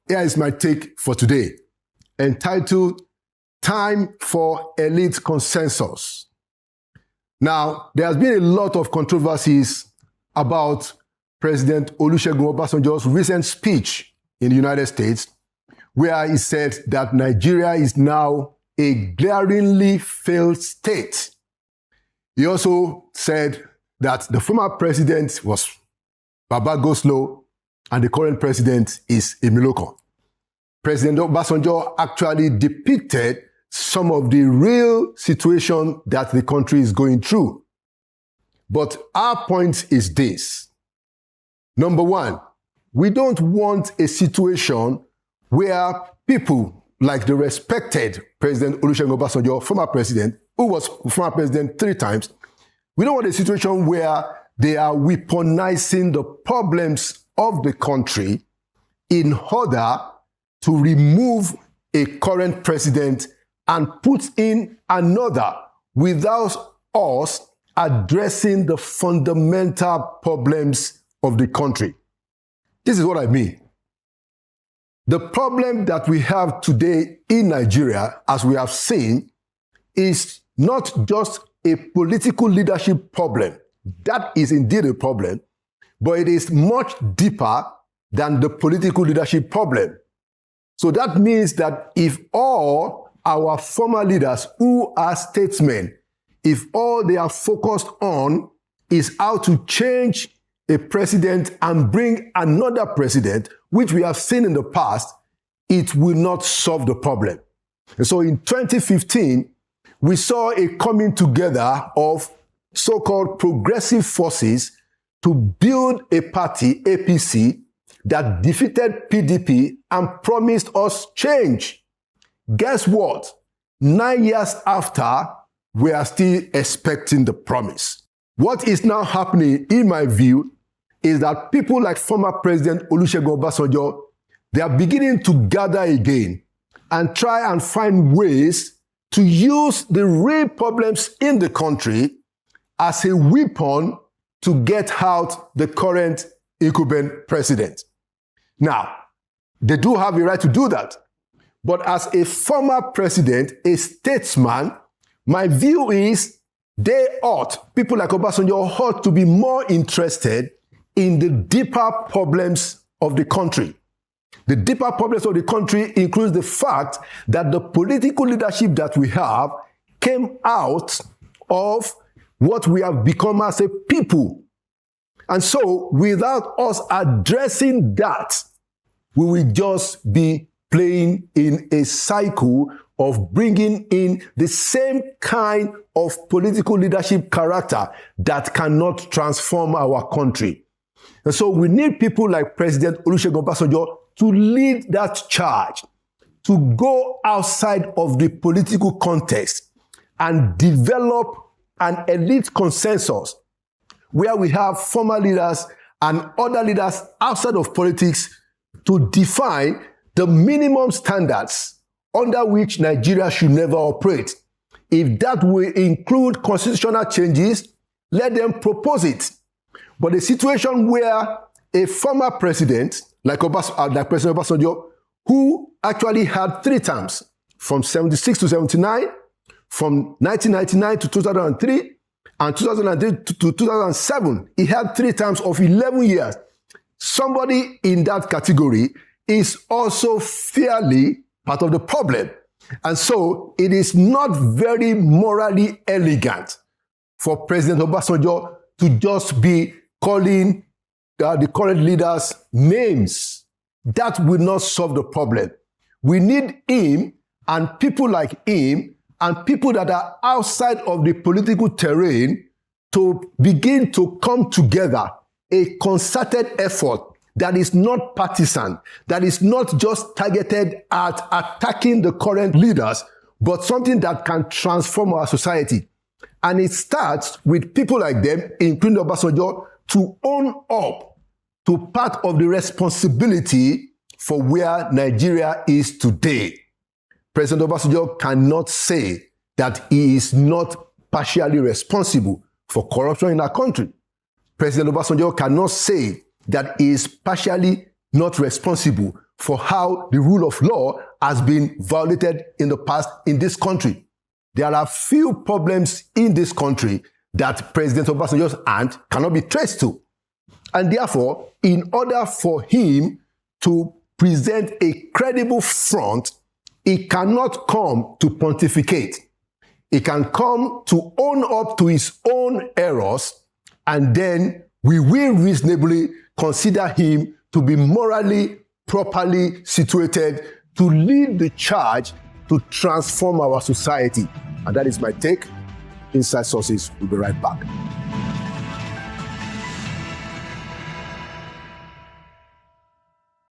Here is my take for today, entitled Time for Elite Consensus. Now, there has been a lot of controversies about President Olusegun Obasanjo's recent speech in the United States, where he said that Nigeria is now a glaringly failed state. He also said that the former president was Baba Goslow and the current president is Emilokon. President Obasanjo actually depicted some of the real situation that the country is going through. But our point is this. Number one, we don't want a situation where people like the respected President Olusegun Obasanjo, former president, who was former president 3 times, we don't want a situation where they are weaponizing the problems of the country in order to remove a current president and put in another without us addressing the fundamental problems of the country. This is what I mean. The problem that we have today in Nigeria, as we have seen, is not just a political leadership problem. That is indeed a problem, but it is much deeper than the political leadership problem. So that means that if all our former leaders who are statesmen, if all they are focused on is how to change a president and bring another president, which we have seen in the past, it will not solve the problem. And so in 2015, we saw a coming together of so-called progressive forces to build a party, APC, that defeated PDP and promised us change. Guess what? 9 years after, we are still expecting the promise. What is now happening, in my view, is that people like former President Olusegun Obasanjo, they are beginning to gather again and try and find ways to use the real problems in the country as a weapon to get out the current incumbent president. Now, they do have a right to do that. But as a former president, a statesman, my view is people like Obasanjo ought to be more interested in the deeper problems of the country. The deeper problems of the country includes the fact that the political leadership that we have came out of what we have become as a people. And so, without us addressing that, we will just be playing in a cycle of bringing in the same kind of political leadership character that cannot transform our country. And so we need people like President Olusegun Obasanjo to lead that charge, to go outside of the political context and develop an elite consensus where we have former leaders and other leaders outside of politics to define the minimum standards under which Nigeria should never operate. If that will include constitutional changes, let them propose it. But a situation where a former president, like President Obasanjo, who actually had 3 terms, from 76 to 79, from 1999 to 2003, and 2003 to 2007, he had 3 terms of 11 years. Somebody in that category is also fairly part of the problem. And so it is not very morally elegant for President Obasanjo to just be calling the current leaders names. That will not solve the problem. We need him and people like him and people that are outside of the political terrain to begin to come together, a concerted effort that is not partisan, that is not just targeted at attacking the current leaders, but something that can transform our society. And it starts with people like them, including Obasanjo, to own up to part of the responsibility for where Nigeria is today. President Obasanjo cannot say that he is not partially responsible for corruption in our country. President Obasanjo cannot say that he is partially not responsible for how the rule of law has been violated in the past in this country. There are few problems in this country that President Obasanjo's hand cannot be traced to. And therefore, in order for him to present a credible front, he cannot come to pontificate. He can come to own up to his own errors, and then we will reasonably consider him to be morally, properly situated to lead the charge to transform our society. And that is my take. Inside Sources will be right back.